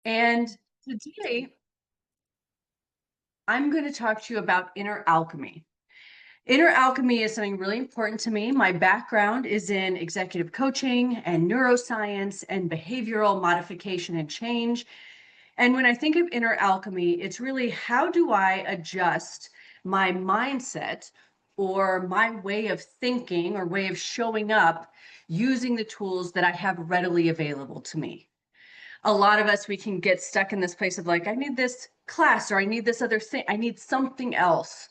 And today I'm going to talk to you about inner alchemy. Inner alchemy is something really important to me. My background is in executive coaching and neuroscience and behavioral modification and change. And when I think of inner alchemy, it's really how do I adjust my mindset or my way of thinking or way of showing up using the tools that I have readily available to me. A lot of us, we can get stuck in this place of like, I need this class or I need this other thing. I need something else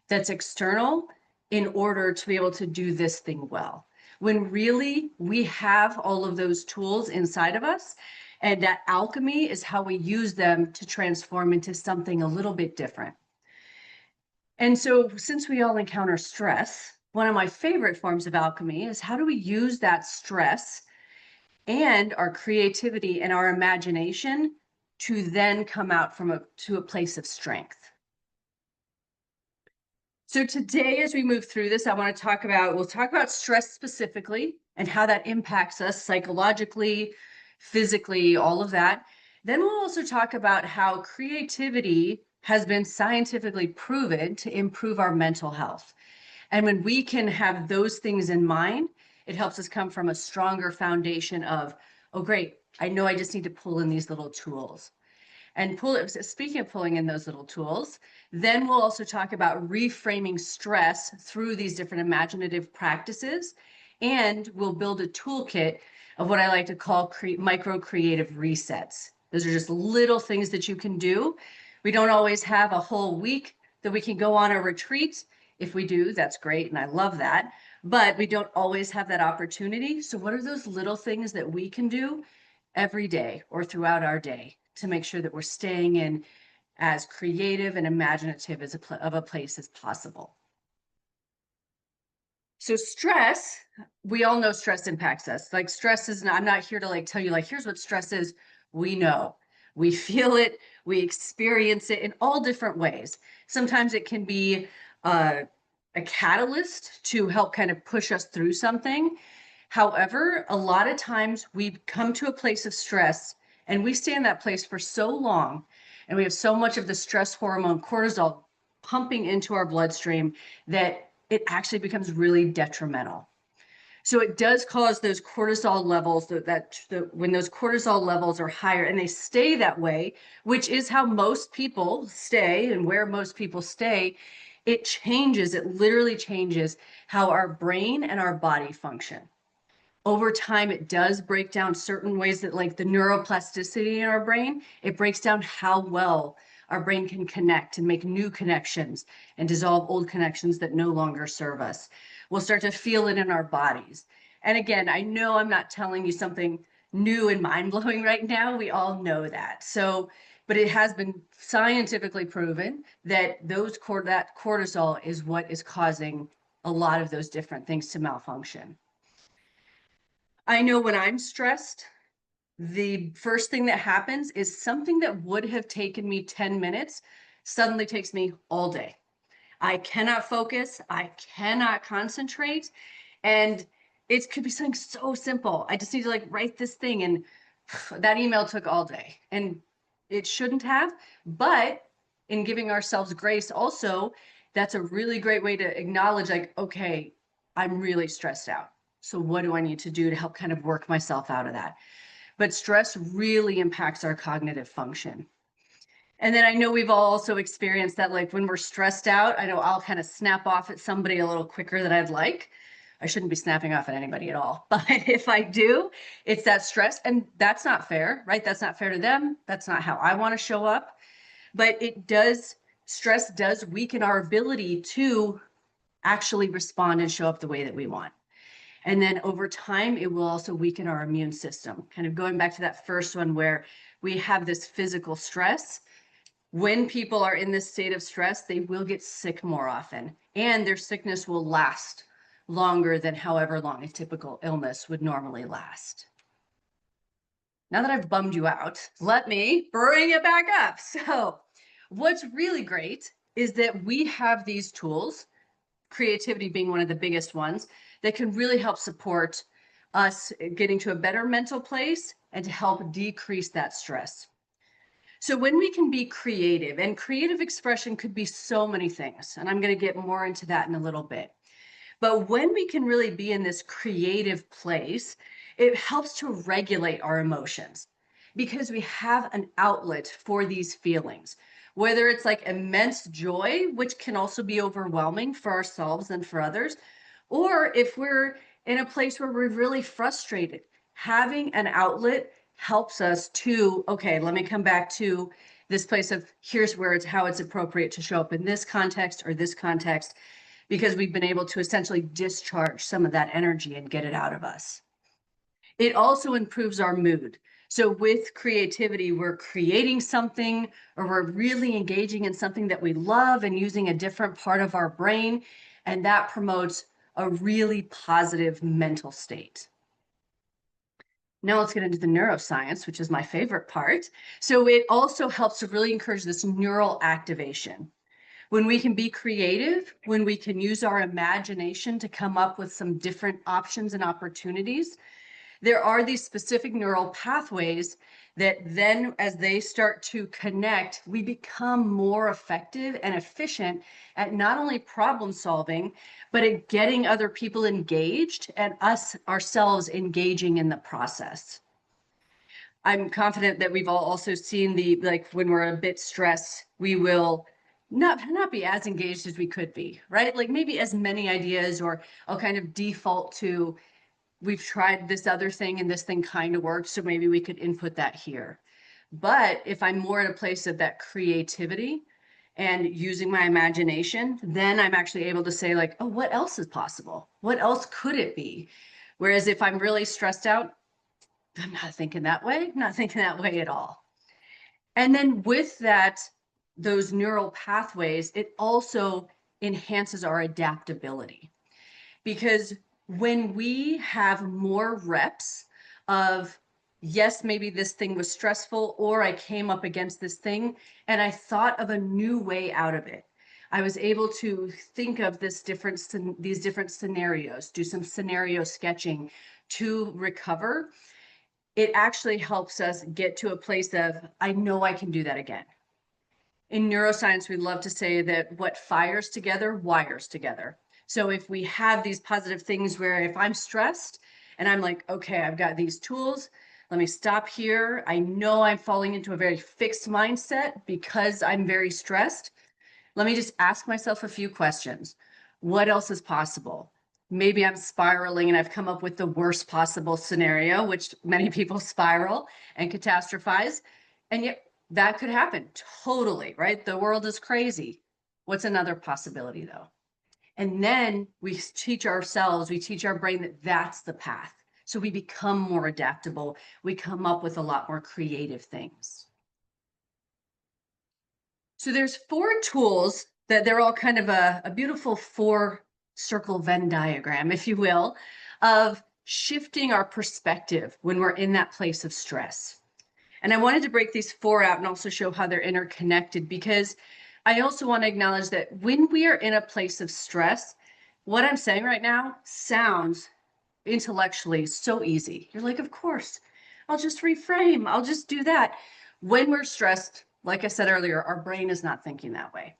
that's external in order to be able to do this thing well. When really we have all of those tools inside of us, and that alchemy is how we use them to transform into something a little bit different. And so, since we all encounter stress, one of my favorite forms of alchemy is how do we use that stress and our creativity and our imagination to then come out to a place of strength. So today, as we move through this, we'll talk about stress specifically and how that impacts us psychologically, physically, all of that. Then we'll also talk about how creativity has been scientifically proven to improve our mental health. And when we can have those things in mind, it helps us come from a stronger foundation of, oh, great, I know I just need to pull in these little tools. And speaking of pulling in those little tools, then we'll also talk about reframing stress through these different imaginative practices. And we'll build a toolkit of what I like to call micro creative resets. Those are just little things that you can do. We don't always have a whole week that we can go on a retreat. If we do, that's great, and I love that. But we don't always have that opportunity. So what are those little things that we can do every day or throughout our day to make sure that we're staying in as creative and imaginative of a place as possible? So stress, we all know stress impacts us. Like stress is not, I'm not here to like tell you like, here's what stress is. We know, we feel it, we experience it in all different ways. Sometimes it can be a catalyst to help kind of push us through something. However, a lot of times we come to a place of stress and we stay in that place for so long, and we have so much of the stress hormone cortisol pumping into our bloodstream that it actually becomes really detrimental. So it does cause those cortisol levels when those cortisol levels are higher and they stay that way, which is how most people stay and where most people stay, it literally changes how our brain and our body function. Over time, it does break down certain ways that like the neuroplasticity in our brain, it breaks down how well our brain can connect and make new connections and dissolve old connections that no longer serve us. We'll start to feel it in our bodies. And again, I know I'm not telling you something new and mind-blowing right now. We all know that. So, but it has been scientifically proven that that cortisol is what is causing a lot of those different things to malfunction. I know when I'm stressed, the first thing that happens is something that would have taken me 10 minutes suddenly takes me all day. I cannot focus, I cannot concentrate, and it could be something so simple. I just need to like write this thing, and that email took all day, and it shouldn't have. But in giving ourselves grace also, that's a really great way to acknowledge like, okay, I'm really stressed out. So what do I need to do to help kind of work myself out of that? But stress really impacts our cognitive function. And then I know we've all also experienced that, like when we're stressed out, I know I'll kind of snap off at somebody a little quicker than I'd like. I shouldn't be snapping off at anybody at all. But if I do, it's that stress. And that's not fair, right? That's not fair to them. That's not how I want to show up. But stress does weaken our ability to actually respond and show up the way that we want. And then over time, it will also weaken our immune system. Kind of going back to that first one where we have this physical stress. When people are in this state of stress, they will get sick more often, and their sickness will last longer than however long a typical illness would normally last. Now that I've bummed you out, let me bring it back up. So what's really great is that we have these tools, creativity being one of the biggest ones, that can really help support us getting to a better mental place and to help decrease that stress. So when we can be creative, and creative expression could be so many things, and I'm going to get more into that in a little bit. But when we can really be in this creative place, it helps to regulate our emotions because we have an outlet for these feelings, whether it's like immense joy, which can also be overwhelming for ourselves and for others, or if we're in a place where we're really frustrated, having an outlet helps us to, okay, let me come back to this place of here's where it's how it's appropriate to show up in this context or this context, because we've been able to essentially discharge some of that energy and get it out of us. It also improves our mood. So with creativity, we're creating something or we're really engaging in something that we love and using a different part of our brain, and that promotes a really positive mental state. Now let's get into the neuroscience, which is my favorite part. So it also helps to really encourage this neural activation. When we can be creative, when we can use our imagination to come up with some different options and opportunities, there are these specific neural pathways that then, as they start to connect, we become more effective and efficient at not only problem solving, but at getting other people engaged and us ourselves engaging in the process. I'm confident that we've all also seen the, like when we're a bit stressed, we will not be as engaged as we could be, right? Like maybe as many ideas, or I'll kind of default to, we've tried this other thing and this thing kind of works, so maybe we could input that here. But if I'm more in a place of that creativity and using my imagination, then I'm actually able to say like, oh, what else is possible? What else could it be? Whereas if I'm really stressed out, I'm not thinking that way, not thinking that way at all. And then with that, those neural pathways, it also enhances our adaptability. Because when we have more reps of, yes, maybe this thing was stressful, or I came up against this thing and I thought of a new way out of it. I was able to think of these different scenarios, do some scenario sketching to recover. It actually helps us get to a place of, I know I can do that again. In neuroscience, we love to say that what fires together wires together. So if we have these positive things where if I'm stressed and I'm like, okay, I've got these tools, let me stop here. I know I'm falling into a very fixed mindset because I'm very stressed. Let me just ask myself a few questions. What else is possible? Maybe I'm spiraling and I've come up with the worst possible scenario, which many people spiral and catastrophize. And yet that could happen totally, right? The world is crazy. What's another possibility though? And then we teach ourselves, we teach our brain that that's the path. So we become more adaptable. We come up with a lot more creative things. So there's 4 tools that they're all kind of a beautiful 4-circle Venn diagram, if you will, of shifting our perspective when we're in that place of stress. And I wanted to break these 4 out and also show how they're interconnected, because I also want to acknowledge that when we are in a place of stress, what I'm saying right now sounds intellectually so easy. You're like, of course, I'll just reframe, I'll just do that. When we're stressed, like I said earlier, our brain is not thinking that way.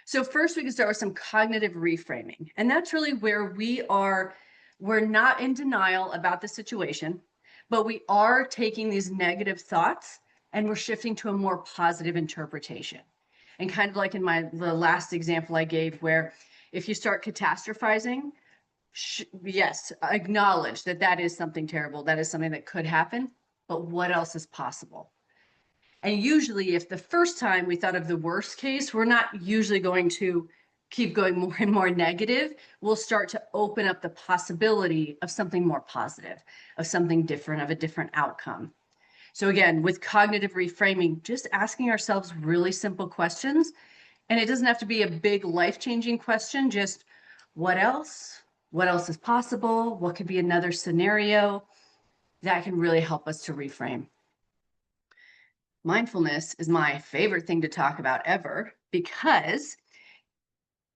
So first we can start with some cognitive reframing. And that's really where we're not in denial about the situation, but we are taking these negative thoughts and we're shifting to a more positive interpretation. And kind of like in the last example I gave, where if you start catastrophizing, yes, acknowledge that that is something terrible. That is something that could happen, but what else is possible? And usually if the first time we thought of the worst case, we're not usually going to keep going more and more negative. We'll start to open up the possibility of something more positive, of something different, of a different outcome. So again, with cognitive reframing, just asking ourselves really simple questions. And it doesn't have to be a big life-changing question, just what else? What else is possible? What could be another scenario? That can really help us to reframe. Mindfulness is my favorite thing to talk about ever, because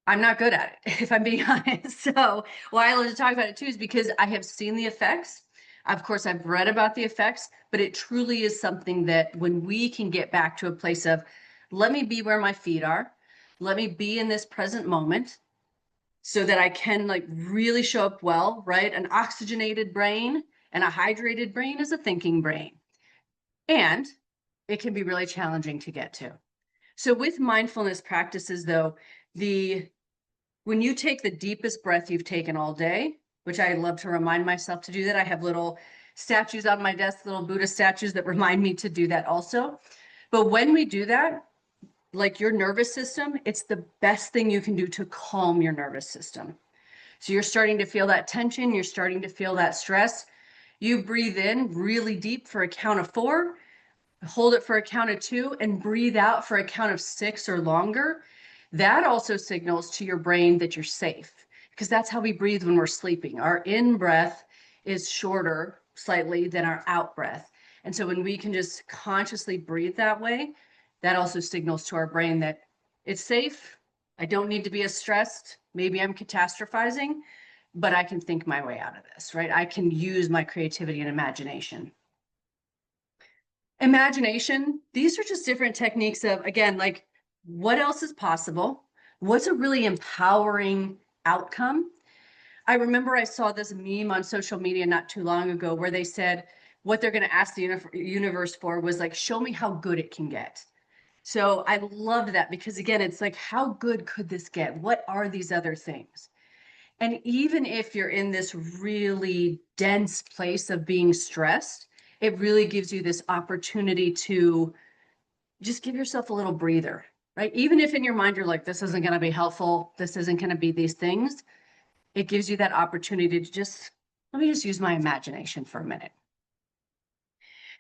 I'm not good at it, if I'm being honest. So why I love to talk about it too is because I have seen the effects. Of course, I've read about the effects, but it truly is something that when we can get back to a place of, let me be where my feet are, let me be in this present moment so that I can like really show up well, right? An oxygenated brain and a hydrated brain is a thinking brain. And it can be really challenging to get to. So with mindfulness practices though, when you take the deepest breath you've taken all day, which I love to remind myself to do that. I have little statues on my desk, little Buddha statues that remind me to do that also. But when we do that, like your nervous system, it's the best thing you can do to calm your nervous system. So you're starting to feel that tension, you're starting to feel that stress. You breathe in really deep for a count of 4, hold it for a count of 2, and breathe out for a count of 6 or longer. That also signals to your brain that you're safe, because that's how we breathe when we're sleeping. Our in breath is shorter slightly than our out breath. And so when we can just consciously breathe that way, that also signals to our brain that it's safe. I don't need to be as stressed. Maybe I'm catastrophizing, but I can think my way out of this, right? I can use my creativity and imagination. Imagination, these are just different techniques of, again, like what else is possible? What's a really empowering outcome? I remember I saw this meme on social media not too long ago where they said what they're going to ask the universe for was like, show me how good it can get. So I loved that because again, it's like, how good could this get? What are these other things? And even if you're in this really dense place of being stressed, it really gives you this opportunity to just give yourself a little breather, right? Even if in your mind you're like, this isn't going to be helpful, this isn't going to be these things, it gives you that opportunity to just, let me just use my imagination for a minute.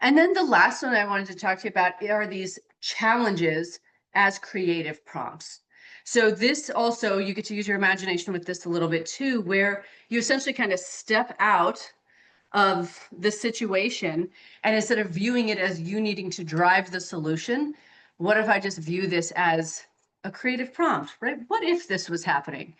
And then the last one I wanted to talk to you about are these challenges as creative prompts. So this also, you get to use your imagination with this a little bit too, where you essentially kind of step out of the situation and instead of viewing it as you needing to drive the solution, what if I just view this as a creative prompt, right? What if this was happening?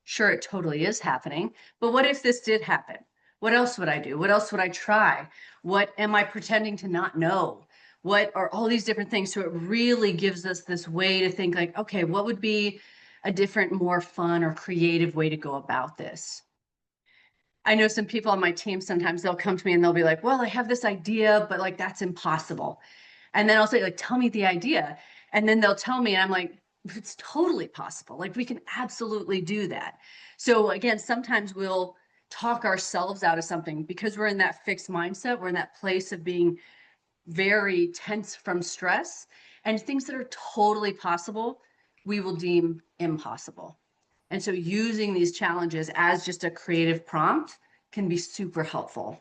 Sure, it totally is happening, but what if this did happen? What else would I do? What else would I try? What am I pretending to not know? What are all these different things? So it really gives us this way to think like, okay, what would be a different, more fun or creative way to go about this? I know some people on my team, sometimes they'll come to me and they'll be like, well, I have this idea, but like, that's impossible. And then I'll say like, tell me the idea. And then they'll tell me, and I'm like, it's totally possible. Like we can absolutely do that. So again, sometimes we'll talk ourselves out of something because we're in that fixed mindset. We're in that place of being very tense from stress, and things that are totally possible, we will deem impossible. And so using these challenges as just a creative prompt can be super helpful.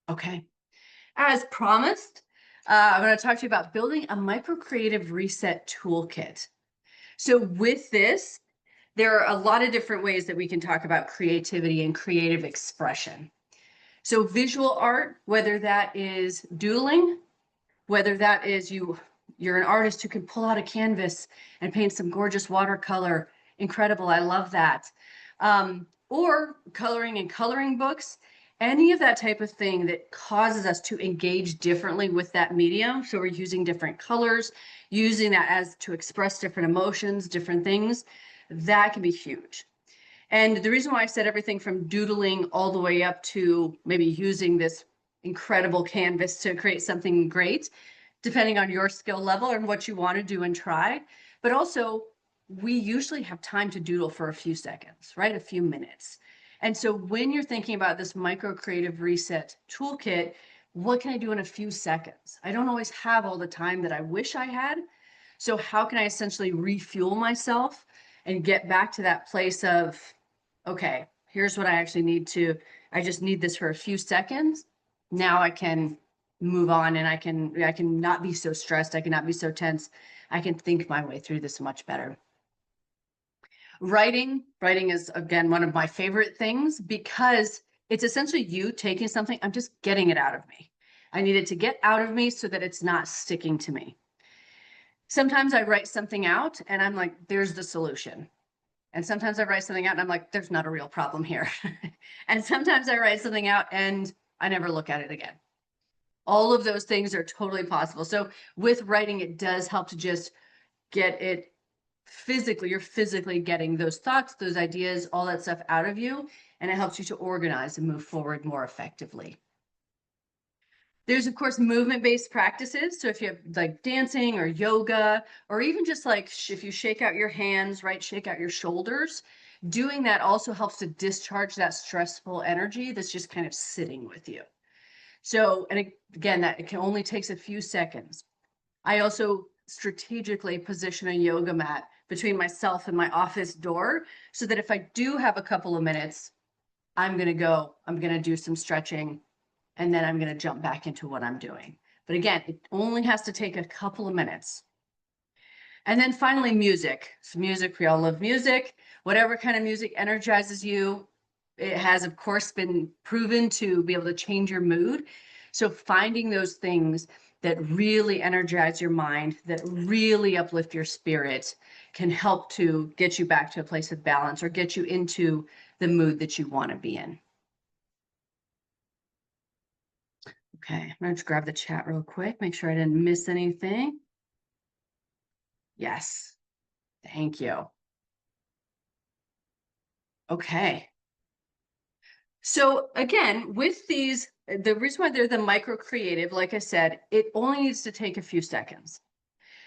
Okay. As promised, I'm going to talk to you about building a micro creative reset toolkit. So with this, there are a lot of different ways that we can talk about creativity and creative expression. So visual art, whether that is doodling, whether that is you're an artist who can pull out a canvas and paint some gorgeous watercolor. Incredible, I love that. Or coloring in coloring books, any of that type of thing that causes us to engage differently with that medium. So we're using different colors, using that as to express different emotions, different things, that can be huge. And the reason why I said everything from doodling all the way up to maybe using this incredible canvas to create something great, depending on your skill level and what you want to do and try. But also, we usually have time to doodle for a few seconds, right? A few minutes. And so when you're thinking about this micro creative reset toolkit, what can I do in a few seconds? I don't always have all the time that I wish I had. So how can I essentially refuel myself and get back to that place of, okay, here's what I actually need to, I just need this for a few seconds. Now I can move on and I can not be so stressed. I cannot be so tense. I can think my way through this much better. Writing is again, one of my favorite things because it's essentially you taking something, I'm just getting it out of me. I need it to get out of me so that it's not sticking to me. Sometimes I write something out and I'm like, there's the solution. And sometimes I write something out and I'm like, there's not a real problem here. And sometimes I write something out and I never look at it again. All of those things are totally possible. So with writing, it does help to just get it physically, you're physically getting those thoughts, those ideas, all that stuff out of you. And it helps you to organize and move forward more effectively. There's, of course, movement-based practices. So if you have like dancing or yoga, or even just like if you shake out your hands, right, shake out your shoulders, doing that also helps to discharge that stressful energy that's just kind of sitting with you. So, and again, that it can only takes a few seconds. I also strategically position a yoga mat between myself and my office door so that if I do have a couple of minutes, I'm going to do some stretching, and then I'm going to jump back into what I'm doing. But again, it only has to take a couple of minutes. And then finally, music. So music, we all love music. Whatever kind of music energizes you. It has, of course, been proven to be able to change your mood. So finding those things that really energize your mind, that really uplift your spirit, can help to get you back to a place of balance or get you into the mood that you want to be in. Okay, I'm going to grab the chat real quick, make sure I didn't miss anything. Yes, thank you. Okay. So again, with these, the reason why they're the micro creative, like I said, it only needs to take a few seconds.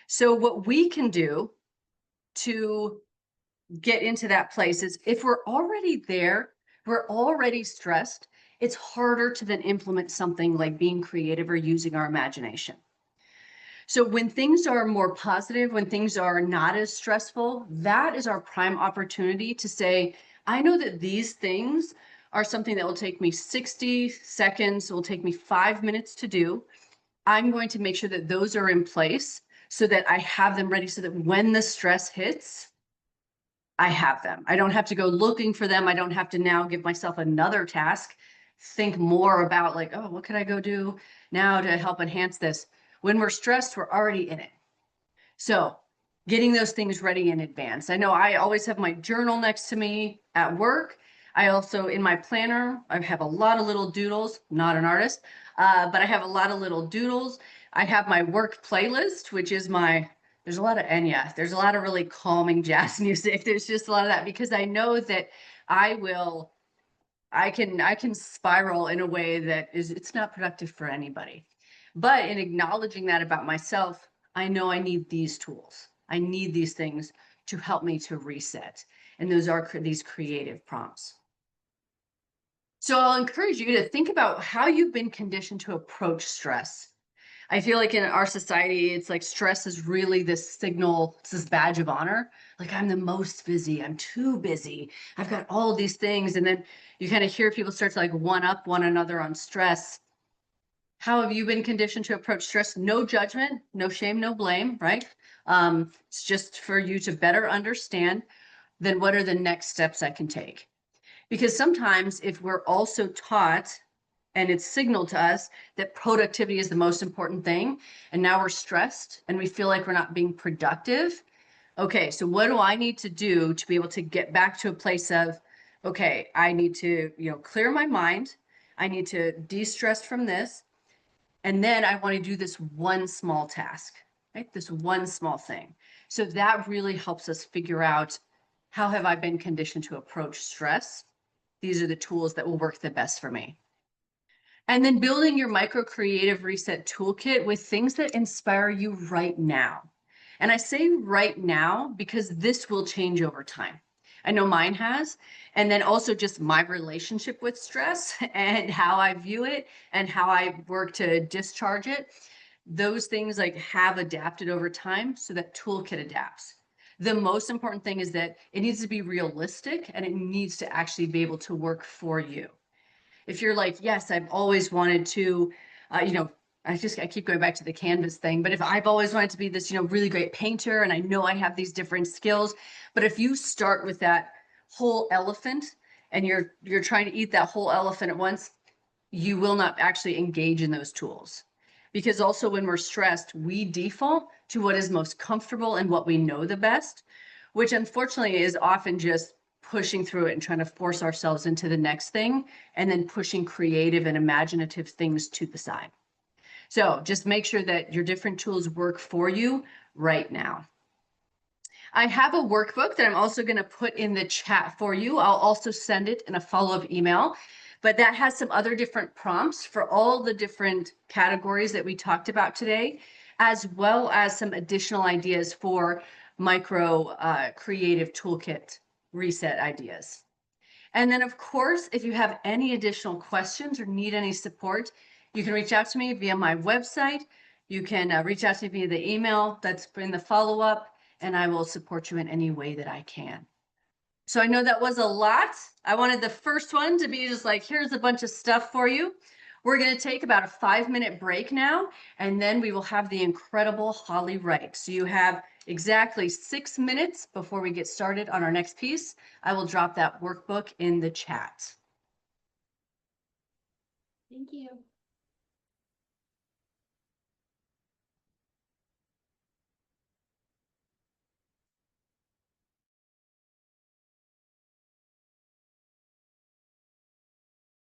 So what we can do to get into that place is if we're already there, we're already stressed, it's harder to then implement something like being creative or using our imagination. So when things are more positive, when things are not as stressful, that is our prime opportunity to say, I know that these things are something that will take me 60 seconds, will take me 5 minutes to do. I'm going to make sure that those are in place so that I have them ready so that when the stress hits, I have them. I don't have to go looking for them. I don't have to now give myself another task, think more about like, oh, what can I go do now to help enhance this? When we're stressed, we're already in it. So getting those things ready in advance. I know I always have my journal next to me at work. I also, in my planner, I have a lot of little doodles, not an artist, but I have a lot of little doodles. I have my work playlist, which is there's a lot of Enya. There's a lot of really calming jazz music. There's just a lot of that because I know that I can spiral in a way that it's not productive for anybody. But in acknowledging that about myself, I know I need these tools. I need these things to help me to reset. And those are these creative prompts. So I'll encourage you to think about how you've been conditioned to approach stress. I feel like in our society, it's like stress is really this signal, it's this badge of honor. Like I'm the most busy, I'm too busy, I've got all these things. And then you kind of hear people start to like one up one another on stress. How have you been conditioned to approach stress? No judgment, no shame, no blame, right? It's just for you to better understand then what are the next steps I can take. Because sometimes if we're also taught and it's signaled to us that productivity is the most important thing, and now we're stressed and we feel like we're not being productive. Okay, so what do I need to do to be able to get back to a place of, okay, I need to, clear my mind. I need to de-stress from this. And then I want to do this one small task, right? This one small thing. So that really helps us figure out how have I been conditioned to approach stress? These are the tools that will work the best for me. And then building your micro creative reset toolkit with things that inspire you right now. And I say right now because this will change over time. I know mine has. And then also just my relationship with stress and how I view it and how I work to discharge it. Those things like have adapted over time so that toolkit adapts. The most important thing is that it needs to be realistic and it needs to actually be able to work for you. If you're like, yes, I've always wanted to, I keep going back to the canvas thing, but if I've always wanted to be this, really great painter and I know I have these different skills, but if you start with that whole elephant and you're trying to eat that whole elephant at once, you will not actually engage in those tools. Because also when we're stressed, we default to what is most comfortable and what we know the best, which unfortunately is often just pushing through it and trying to force ourselves into the next thing, and then pushing creative and imaginative things to the side. So just make sure that your different tools work for you right now. I have a workbook that I'm also going to put in the chat for you. I'll also send it in a follow-up email, but that has some other different prompts for all the different categories that we talked about today, as well as some additional ideas for micro creative toolkit reset ideas. And then, of course, if you have any additional questions or need any support, you can reach out to me via my website. You can reach out to me via the email that's in the follow-up, and I will support you in any way that I can. So I know that was a lot. I wanted the first one to be just like, here's a bunch of stuff for you. We're going to take about a 5-minute break now, and then we will have the incredible Holly Wright. So you have exactly 6 minutes before we get started on our next piece. I will drop that workbook in the chat. Thank you.